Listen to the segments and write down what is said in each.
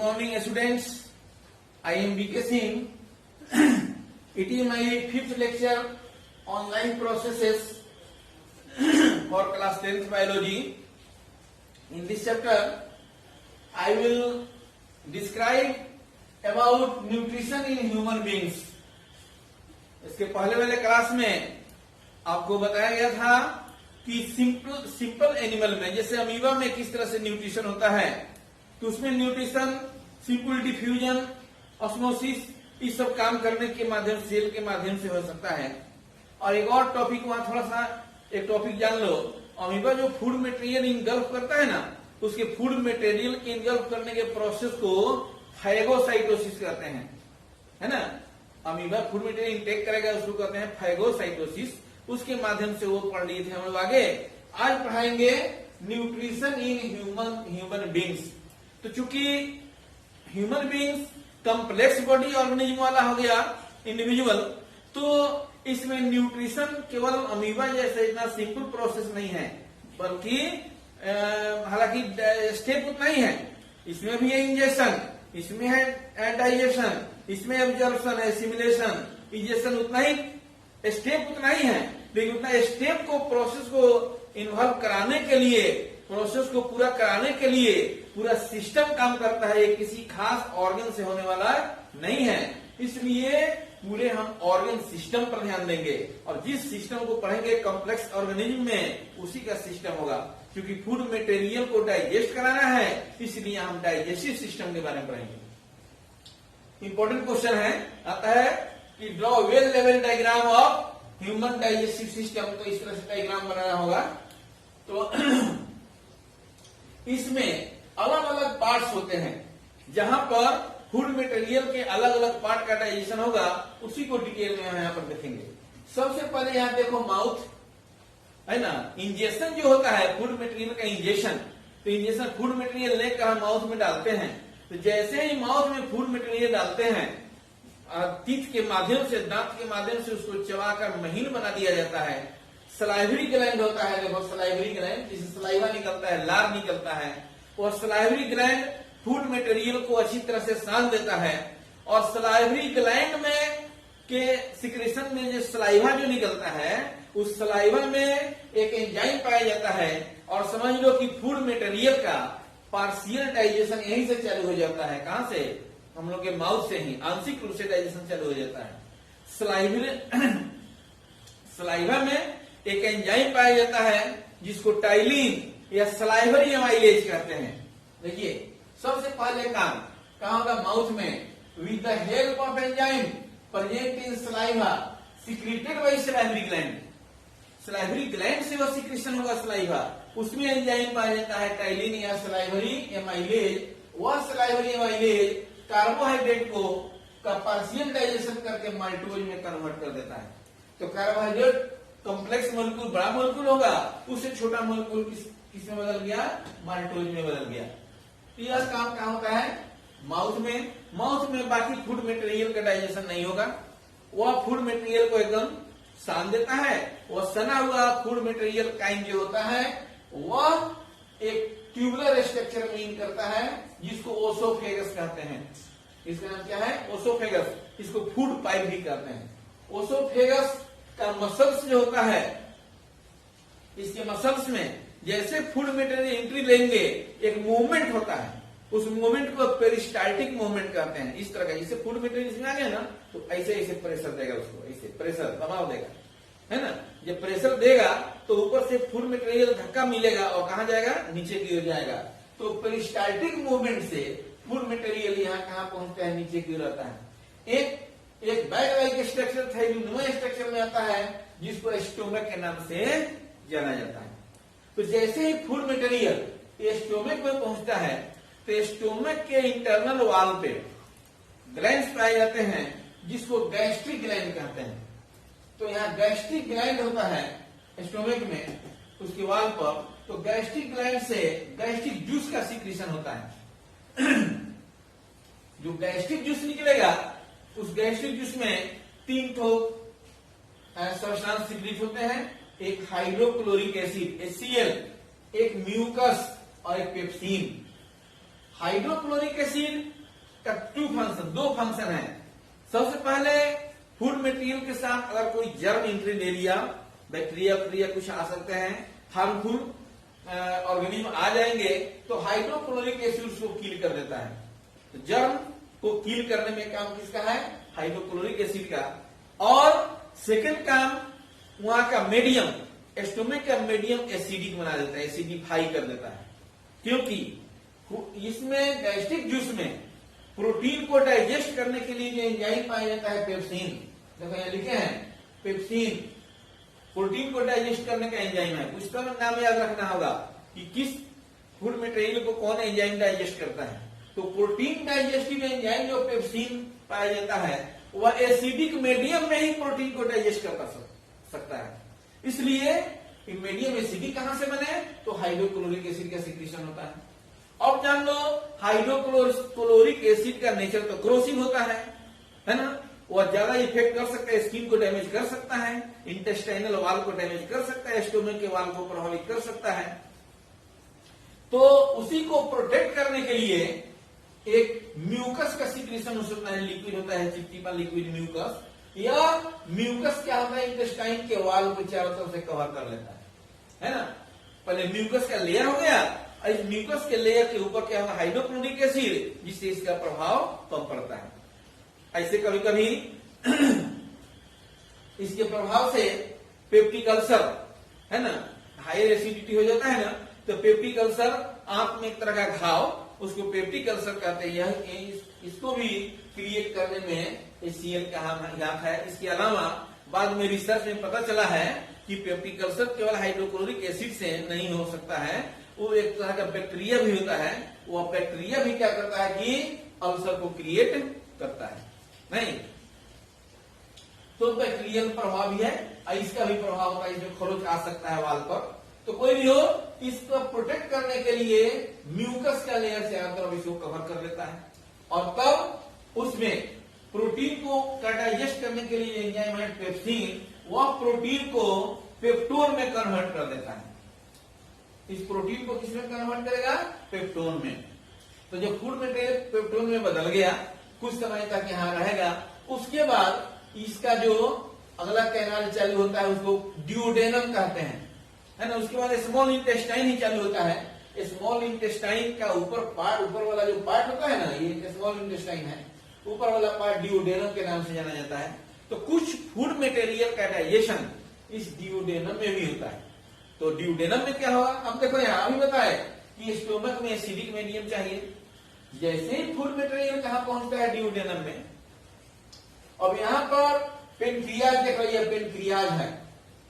morning students, I am BK Singh. It is my 5th lecture online processes for class 10th biology. In this chapter, I will describe about nutrition in human beings. इसके पहले वाले class में आपको बताया गया था कि simple animal में जैसे अमीबा में किस तरह से न्यूट्रिशन होता है, तो उसमें न्यूट्रिशन सिंपल डिफ्यूजन, ऑस्मोसिस, इस सब काम करने के माध्यम सेल के माध्यम से हो सकता है। और एक और टॉपिक वहां थोड़ा सा एक टॉपिक जान लो, अमीबा जो फूड मटेरियल इनगल्फ करता है ना, उसके फूड मटेरियल के इनगल्फ करने के प्रोसेस को फैगोसाइटोसिस कहते हैं, है ना। अमीबा फूड मटेरियल इनटेक करेगा, उसको कहते हैं फैगोसाइटोसिस। उसके माध्यम से वो पढ़ लिए थे हम लोग। आगे आज पढ़ाएंगे न्यूट्रिशन इन ह्यूमन बींग्स। तो चूंकि human beings complex body organism वाला हो गया इंडिविजुअल, तो इसमें न्यूट्रिशन केवल अमीबा जैसे इतना सिंपल प्रोसेस नहीं है, बल्कि हालांकि स्टेप उतना ही है। इसमें भी है इंजेक्शन, इसमें है डाइजेशन, इसमें एब्जॉर्प्शन है, एसिमिलेशन, इंजेक्शन, उतना ही स्टेप उतना ही है। लेकिन उतना स्टेप को प्रोसेस को इन्वॉल्व कराने के लिए, प्रोसेस को पूरा कराने के लिए पूरा सिस्टम काम करता है, ये किसी खास ऑर्गन से होने वाला नहीं है। इसलिए पूरे हम ऑर्गन सिस्टम पर ध्यान देंगे, और जिस सिस्टम को पढ़ेंगे कॉम्प्लेक्स ऑर्गेनिज्म में, उसी का सिस्टम होगा। क्योंकि फूड मटेरियल को डाइजेस्ट कराना है, इसलिए हम डाइजेस्टिव सिस्टम के बारे में पढ़ेंगे। इंपॉर्टेंट क्वेश्चन है, आता है कि draw well level diagram of human digestive system. तो इस तरह से डायग्राम बनाना होगा। तो इसमें अलग अलग पार्ट्स होते हैं, जहां पर फूड मटेरियल के अलग अलग पार्ट का डाइजेशन होगा, उसी को डिटेल में हम यहाँ पर देखेंगे। सबसे पहले यहाँ देखो माउथ, है ना। इंजेक्शन जो होता है फूड मटेरियल का इंजेक्शन, तो इंजेक्शन फूड मटेरियल लेकर हम माउथ में डालते हैं। तो जैसे ही माउथ में फूड मटेरियल डालते हैं, टीथ के माध्यम से, दांत के माध्यम से उसको चबाकर महीन बना दिया जाता है। सलाइवरी ग्लैंड होता है, देखो सलाइवरी ग्लैंड, जिससे सलाइवा निकलता है, लार निकलता है। और सलाइवरी ग्लैंड फूड मटेरियल को अच्छी तरह से सान देता है। और सलाइवरी ग्लैंड में के सिक्रेशन में जो सलाइवा जो निकलता है, उस सलाइवा में एक एंजाइम पाया जाता है। और समझ लो कि फूड मटेरियल का पार्शियल डाइजेशन यहीं से चालू हो जाता है। कहां से? हम लोग के माउथ से ही आंशिक रूप से डाइजेशन चालू हो जाता है। सलाइवा में एक एंजाइम पाया जाता है, जिसको टाइलिन या सलाइवरी एमाइलेज कहते हैं। देखिए, सबसे पहले काम कहां होगा? माउथ में। With the help of enzyme present in saliva secreted by salivary gland. Salivary gland से वो सिक्रेशन होगा सलाइवा, उसमें एंजाइम पाया जाता है टाइलिन या सलाइवरी एमाइलेज। वह सलाइवरी एमाइलेज कार्बोहाइड्रेट को का पार्शियल डाइजेशन करके माल्टोज में कन्वर्ट कर देता है। तो कार्बोहाइड्रेट कॉम्प्लेक्स मोलिक्यूल बड़ा मोलिक्यूल होगा, उससे छोटा मोलिक्यूल किसमें बदल गया? माल्टोज में बदल गया। तो यह काम कहां होता है? माउथ में। माउथ में बाकी फूड मटेरियल का डाइजेशन नहीं होगा। वह फूड मटेरियल को एकदम सान देता है। वह सना हुआ फूड मटेरियल काइंड जो होता है, वह एक ट्यूबुलर स्ट्रक्चर मीन करता है, जिसको ओसोफेगस कहते हैं। इसका नाम क्या है? ओसोफेगस। इसको फूड पाइप भी कहते हैं। ओसोफेगस का मसल्स जो होता है, इसके मसल्स में जैसे फूड मटेरियल एंट्री लेंगे, एक मूवमेंट होता है। उस मूवमेंट को पेरिस्टाल्टिक मूवमेंट कहते हैं। इस तरह का, जैसे फूड मटेरियल इसमें आ गया ना, तो ऐसे ऐसे प्रेशर देगा उसको, ऐसे प्रेशर दबाव देगा, है ना। जब प्रेशर देगा तो ऊपर से फूड मटेरियल धक्का मिलेगा और कहां जाएगा? नीचे की ओर जाएगा। तो पेरिस्टाल्टिक मूवमेंट से फूड मटेरियल यहाँ कहां पहुंचता है? नीचे की ओर आता है। एक बैग लाइक स्ट्रक्चर थैलीनुमा स्ट्रक्चर में आता है, जिसको स्टोमक के नाम से जाना जाता है। तो जैसे ही फूड मटेरियल स्टोमक में पहुंचता है, तो स्टोमक के इंटरनल वॉल पे ग्लैंड्स पाए जाते हैं, जिसको गैस्ट्रिक ग्लैंड कहते हैं। तो यहाँ गैस्ट्रिक ग्लैंड होता है स्टोमक में, उसके वाल पर। तो गैस्ट्रिक ग्लैंड से गैस्ट्रिक जूस का सिक्रेशन होता है। जो गैस्ट्रिक जूस निकलेगा, उस गैस्ट्रिक जूस में 3 ठो सब्सटेंस सिक्रेट होते हैं। एक हाइड्रोक्लोरिक एसिड HCl, एक म्यूकस और एक पेप्सिन। हाइड्रोक्लोरिक एसिड का दो फंक्शन है। सबसे पहले फूड मटेरियल के साथ अगर कोई जर्म इंटरनेरिया, बैक्टीरिया कुछ आ सकते हैं, हार्मफुल ऑर्गेनिज्म आ जाएंगे तो हाइड्रोक्लोरिक एसिड उसको किल कर देता है। तो जर्म को किल करने में काम किसका है? हाइड्रोक्लोरिक एसिड का। और सेकंड काम वहां का मीडियम, स्टोमक का मीडियम एसिडिक बना देता है, एसिडिफाई कर देता है। क्योंकि इसमें गैस्ट्रिक जूस में प्रोटीन को डाइजेस्ट करने के लिए जो एंजाइम पाया जाता है पेप्सिन, देखो यहां लिखे हैं पेप्सिन, प्रोटीन को डाइजेस्ट करने का एंजाइम है। उसका नाम याद रखना होगा कि किस फूड मटेरियल को कौन एंजाइम डाइजेस्ट करता है। तो प्रोटीन डाइजेस्टिव एंजाइम जो पेप्सिन पाया जाता है वह एसिडिक मीडियम में ही प्रोटीन को डाइजेस्ट कर सकता है। इसलिए मीडियम एसिडिक कहां से बने? तो हाइड्रोक्लोरिक एसिड का सिक्रीशन होता है। अब जान लो हाइड्रोक्लोरिक एसिड का नेचर तो क्रोसिव होता है ना। वह ज्यादा इफेक्ट कर सकता है, स्किन को डैमेज कर सकता है, इंटेस्टाइनल वाल को डैमेज कर सकता है, स्टोमक के वाल को प्रभावित कर सकता है। तो उसी को प्रोटेक्ट करने के लिए एक म्यूकस का सिक्रीशन हो सकता है, लिक्विड होता है, चिपचिपा लिक्विड म्यूकस, या म्यूकस क्या होता है? इंटेस्टाइन के वाल को चारों तरफ से कवर कर लेता है ना। पहले म्यूकस का लेयर हो गया, इस म्यूकस के लेयर के ऊपर क्या होगा? हाइड्रोक्लोरिक एसिड, जिससे इसका प्रभाव कम पड़ता है। ऐसे कभी कभी इसके प्रभाव से पेप्टिक अल्सर है ना, हायर एसिडिटी हो जाता है ना, तो पेप्टिक अल्सर आंख में एक तरह का घाव, उसको पेप्टिक अल्सर कहते हैं। इसको भी क्रिएट करने में HCl का हाथ है। इसके अलावा बाद में रिसर्च में पता चला है कि पेप्टिक अल्सर केवल हाइड्रोक्लोरिक एसिड से नहीं हो सकता है, वो एक तरह का बैक्टीरिया भी होता है। वो बैक्टीरिया भी क्या करता है कि अल्सर को क्रिएट करता है। नहीं तो बैक्टीरियल प्रभाव भी है, इसका भी प्रभाव होता है, इसमें खरोच आ सकता है वाल पर। तो कोई भी हो, इसको प्रोटेक्ट करने के लिए म्यूकस का लेयर से अंदर इसको कवर कर लेता है। और तब उसमें प्रोटीन को डाइजेस्ट करने के लिए एंजाइम है पेप्सिन, वह प्रोटीन को पेप्टोन में कन्वर्ट कर देता है। इस प्रोटीन को किसमें कन्वर्ट करेगा? पेप्टोन में। तो जब फूड मटेरियल पेप्टोन में बदल गया, कुछ समय तक यहां रहेगा, उसके बाद इसका जो अगला कैनाल चालू होता है उसको ड्यूडेनम कहते हैं, है ना। उसके बाद स्मॉल इंटेस्टाइन ही चालू होता है। स्मॉल इंटेस्टाइन का ऊपर वाला जो पार्ट होता है ना, ये स्मॉल इंटेस्टाइन है, ऊपर वाला पार्ट ड्यूडेनम के नाम से जाना जाता है। तो कुछ फूड मटेरियल का डाइजेशन इस ड्यूडेनम में भी होता है। तो ड्यूडेनम में क्या होगा? अब देखो यहां भी बताए कि स्टोमक में एसिडिक मीडियम चाहिए। जैसे ही फूड मटेरियल कहां पहुंचता है? ड्यूडेनम में। अब यहां पर पेनक्रियाज देख रही है, पेनक्रियाज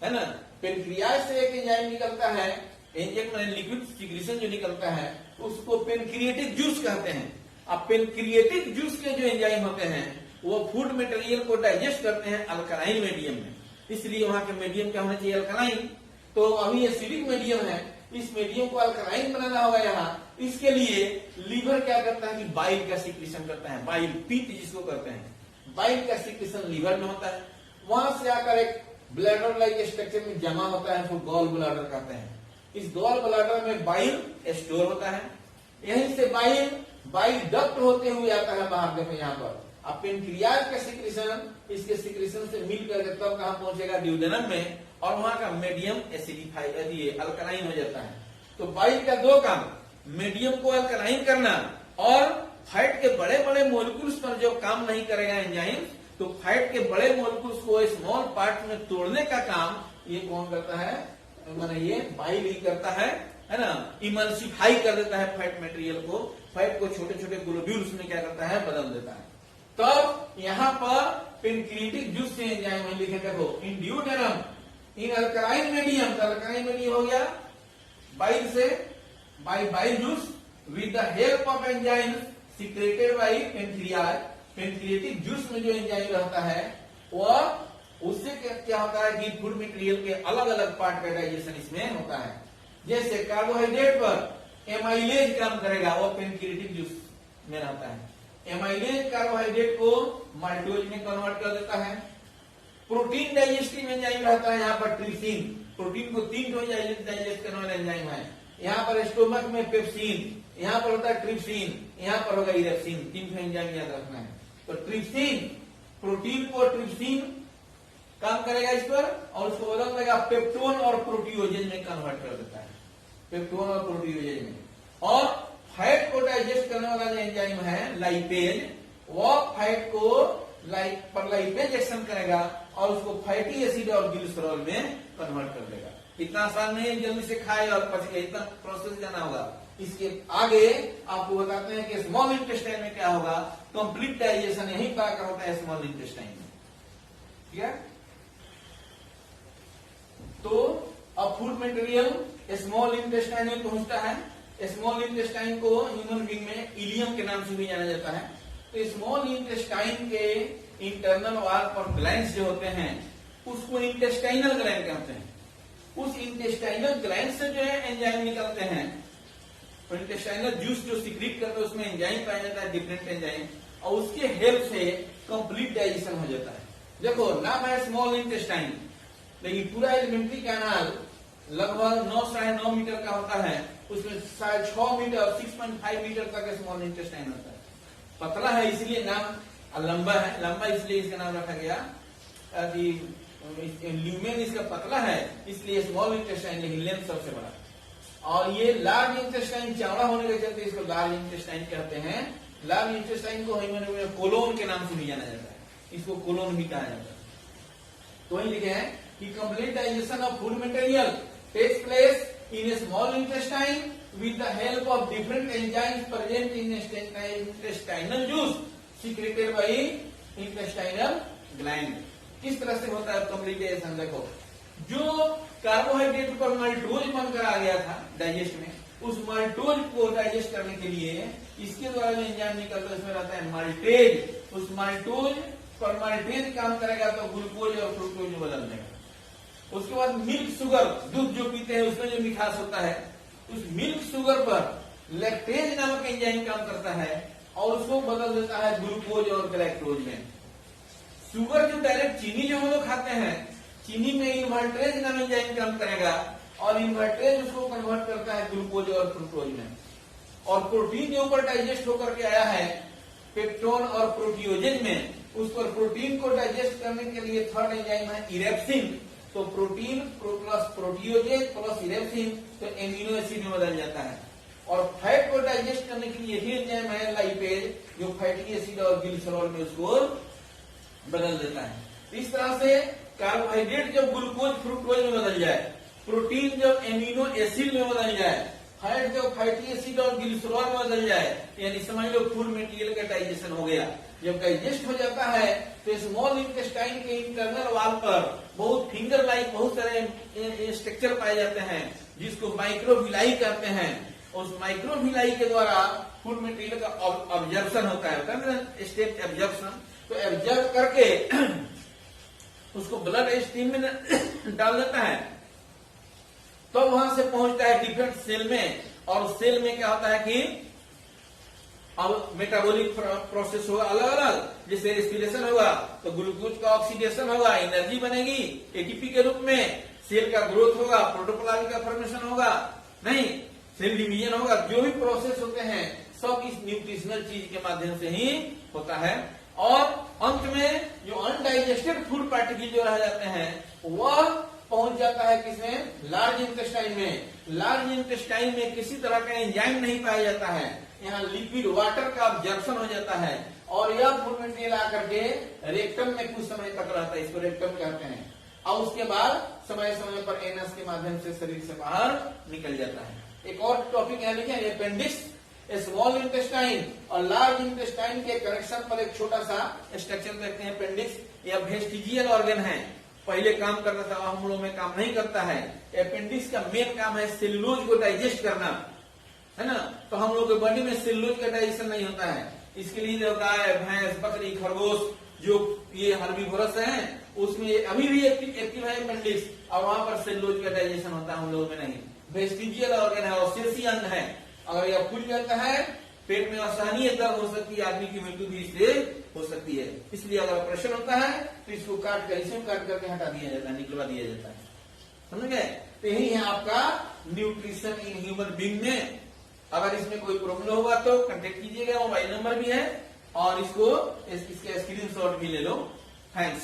है ना। पेनक्रियाज से एक एंजाइम निकलता है, लिक्विड सिक्रीशन जो निकलता है उसको पेनक्रिएटिक जूस कहते हैं। अब पेनक्रिएटिक जूस के जो एंजाइम होते हैं वो फूड मटेरियल को डाइजेस्ट करते हैं अल्कलाइन मीडियम में। इसलिए वहां के मीडियम क्या होना चाहिए? अल्कलाइन। तो अभी एसिडिक मीडियम है, इस मीडियम को अल्कलाइन बनाना होगा यहाँ। इसके लिए लीवर क्या करता है कि बाइल का सिक्रीशन करता है, बाइल पित्त जिसको करते हैं, बाइल का सिक्रीशन लीवर में होता है। वहां से आकर एक ब्लैडर लाइक स्ट्रक्चर में जमा होता है, उसको गॉल ब्लैडर कहते हैं। इस गॉल ब्लैडर में बाइल स्टोर होता है। यहीं से बाइल डक्ट होते हुए आता है बाहर। देखो यहाँ पर अब पेनक्रियाज का सिक्रीशन इसके सिक्रीशन से मिल करके तब कहां पहुंचेगा? ड्यूडेनम में। और वहां का मीडियम एसिडिफाई अल्कलाइन हो जाता है। तो बाइल का दो काम, मीडियम को अल्कलाइन करना और फैट के बड़े बड़े मोलिक्यूल्स पर जो काम नहीं करेगा एंजाइम, तो फैट के बड़े मोलिक्यूल्स को स्मॉल पार्ट में तोड़ने का काम ये कौन करता है? माने ये बाइल ही करता है ना। इमल्सिफाई कर देता है फैट मटेरियल को, फैट को छोटे छोटे ग्लोब्यूल्स में क्या करता है? बदल देता है। तब यहाँ पर पेनक्रिएटिक जूस से एंजाइम लिखे, देखो in duodenum in alkaline medium. Alkaline medium हो गया बाइल से, bile juice with the help of enzyme secreted by pancreas. Pancreatic juice में जो एंजाइम रहता है वह उससे क्या होता है कि फूड मटेरियल के अलग अलग पार्ट का डाइजेशन इसमें होता है। जैसे कार्बोहाइड्रेट पर एमाइलेज काम करेगा, वो पेनक्रिएटिक जूस में रहता है। एमाइलेज कार्बोहाइड्रेट को माल्टोज में कन्वर्ट कर देता है। प्रोटीन डाइजेस्टिव एंजाइम रहता है यहाँ पर ट्रिप्सिन, प्रोटीन को 3 डाइजेस्ट करने वाला एंजाइम है। यहाँ पर स्टोमक में पेप्सिन, यहाँ पर होता है ट्रिप्सिन, यहाँ पर होगा इरेप्सिन, 3 एंजाइम याद रखना है। तो ट्रिप्सिन, प्रोटीन को ट्रिप्सिन काम करेगा इस पर और उसको बदल देगा पेप्टोन और प्रोटीओजेज में कन्वर्ट कर देता है, पेप्टोन और प्रोटीओजेज में। और फैट को डाइजेस्ट करने वाला जो एंजाइम है लाइपेज, वो फैट को लाइपेज एक्शन करेगा और उसको फैटी एसिड और ग्लिसरॉल में कन्वर्ट कर देगा। इतना आसान नहीं है जल्दी से खाए और पच गए, इतना प्रोसेस जाना होगा। इसके आगे आपको बताते हैं कि स्मॉल इंटेस्टाइन में क्या होगा। कंप्लीट डाइजेशन यही पाकर होता है स्मॉल इंटेस्टाइन में, ठीक है। तो अब फूड मटेरियल स्मॉल इंटेस्टाइन में पहुंचता है। स्मॉल इंटेस्टाइन को ह्यूमन बीइंग में इलियम के नाम से भी जाना जाता है। तो स्मॉल इंटेस्टाइन के इंटरनल वॉल पर ग्लैंड्स जो होते हैं उसको इंटेस्टाइनल ग्लैंड कहते हैं। उस इंटेस्टाइनल ग्लैंड से जो है एंजाइम निकलते हैं, तो इंटेस्टाइनल जूस जो सीक्रेट करते हैं उसमें एंजाइम पाया जाता है, डिफरेंट एंजाइम, और उसके हेल्प से कंप्लीट डाइजेशन हो जाता है। देखो नाम है स्मॉल इंटेस्टाइन, लेकिन पूरा एलिमेंट्री कैनाल लगभग 9 साढ़े 9 मीटर का होता है, उसमें 6.5 मीटर 6.5 मीटर तक स्मॉल इंटेस्टाइन होता है। पतला है इसलिए नाम, लंबा है, लंबा इसलिए इसका नाम रखा गया कि ल्यूमेन इसका पतला है इसलिए स्मॉल इंटेस्टाइन, लेकिन लेंथ सबसे बड़ा। और ये लार्ज इंटेस्टाइन चौड़ा होने के चलते इसको लार्ज इंटेस्टाइन कहते हैं। लार्ज इंटेस्टाइन को कोलोन के नाम से भी जाना जाता है, इसको कोलोन भी कहा जाता है। तो वही लिखे हैं कि complete digestion of food material takes place in a small intestine with the help of different enzymes present in intestinal juice secreted by intestinal gland। किस तरह से होता है कंप्लीट डाइजेशन? देखो जो कार्बोहाइड्रेट पर माल्टोज बनकर आ गया था डाइजेस्ट में, उस माल्टोज को डाइजेस्ट करने के लिए इसके द्वारा जो एंजाइम निकलता है उसमें रहता है माल्टेज। उस माल्टोज पर माल्टेज काम करेगा तो ग्लूकोज और फ्रुक्टोज में बदल देगा। उसके बाद मिल्क शुगर, दूध जो पीते हैं उसमें जो मिठास होता है, उस मिल्क शुगर पर लैक्टेज नामक एंजाइम काम करता है और उसको बदल देता है ग्लूकोज और गैलेक्टोज में। शुगर जो डायरेक्ट चीनी जो हम लोग खाते हैं, चीनी में इन्वर्टेज नामक एंजाइम काम करेगा और इन्वर्टेज उसको कन्वर्ट करता है ग्लूकोज और फ्रुक्टोज में। और प्रोटीन जो ऊपर डाइजेस्ट होकर के आया है पेप्टोन और प्रोटीओजेज में, उस पर प्रोटीन को डाइजेस्ट करने के लिए थर्ड एंजाइम है इरेप्सिन। तो प्रोटीन प्लस प्रोटीओजेज प्लस इरेप्सिन तो एमिनो एसिड में बदल जाता है। और फैट को डाइजेस्ट करने के लिए यही एंजाइम है लाइपेज, जो फैटी एसिड और ग्लिसरॉल में उसको बदल देता है। इस तरह से कार्बोहाइड्रेट जब ग्लूकोज फ्रुक्टोज में बदल जाए, प्रोटीन जब एमिनो एसिड में बदल जाए, फैट जब फैटी एसिड और ग्लिसरॉल में बदल जाए, यानी समझ लो फूड मटेरियल का डाइजेशन हो गया। जब डाइजेस्ट हो जाता है तो स्मॉल इंटेस्टाइन के इंटरनल वॉल पर बहुत फिंगर लाइक बहुत सारे स्ट्रक्चर पाए जाते हैं जिसको माइक्रोविलाई कहते हैं। उस माइक्रोविलाई के द्वारा फूड मटेरियल का ऑब्जर्प्शन होता है, स्टेप एब्जॉर्प्शन। तो एब्जॉर्ब करके उसको ब्लड स्ट्रीम में डाल देता है, तो वहां से पहुंचता है डिफरेंट सेल में। और सेल में क्या होता है कि अब मेटाबॉलिक प्रोसेस होगा अलग अलग, जैसे रेस्पिरेशन होगा तो ग्लूकोज का ऑक्सीडेशन होगा, एनर्जी बनेगी एटीपी के रूप में, सेल का ग्रोथ होगा, प्रोटोप्लाज्म का फॉर्मेशन होगा, नहीं सेल डिवीजन होगा। जो भी प्रोसेस होते हैं सब इस न्यूट्रिशनल चीज के माध्यम से ही होता है। और अंत में जो अनडाइजेस्टेड फूड पार्टिकल जो रह जाते हैं वह पहुंच जाता है किसमें? लार्ज इंटेस्टाइन में। लार्ज इंटेस्टाइन में किसी तरह का एंजाइम नहीं पाया जाता है, यहाँ लिक्विड वाटर का ऑब्जर्प्शन हो जाता है और यह फूड मटेरियल आकर के रेक्टम में कुछ समय तक रहता है, इसको रेक्टम कहते हैं। और उसके बाद समय समय पर एनस के माध्यम से शरीर से बाहर निकल जाता है। एक और टॉपिक यहाँ लिखे हैं अपेंडिक्स। स्मॉल इंटेस्टाइन और लार्ज इंटेस्टाइन के कनेक्शन पर एक छोटा सा स्ट्रक्चर देखते हैं अपेंडिक्स। यह वेस्टिजियल ऑर्गन है, पहले काम करता था, हम लोग में काम नहीं करता है। अपेंडिक्स का मेन काम है सेलुलोज को डाइजेस्ट करना, है ना। तो हम लोग के बॉडी में सेलुलोज का डाइजेशन नहीं होता है, इसके लिए जो गाय भैंस बकरी खरगोश जो ये हर्बीवोरस हैं उसमें अभी भी एक्टिव है अपेंडिक्स, और वहां पर सेलुलोज का डाइजेशन होता है, हम लोग में नहीं। वेस्टिजियल ऑर्गन है और शेषी अंग है, अगर यह फूल जाता है पेट में असहनीय दर्द हो सकती है, आदमी की मृत्यु भी इससे हो सकती है। इसलिए अगर ऑपरेशन होता है तो इसको काट करके हटा दिया जाता है, निकलवा दिया जाता है, समझ गए। तो यही है आपका न्यूट्रिशन इन ह्यूमन बीइंग में। अगर इसमें कोई प्रॉब्लम होगा तो कांटेक्ट कीजिएगा, मोबाइल नंबर भी है और इसको इसके स्क्रीनशॉट भी ले लो। थैंक्स।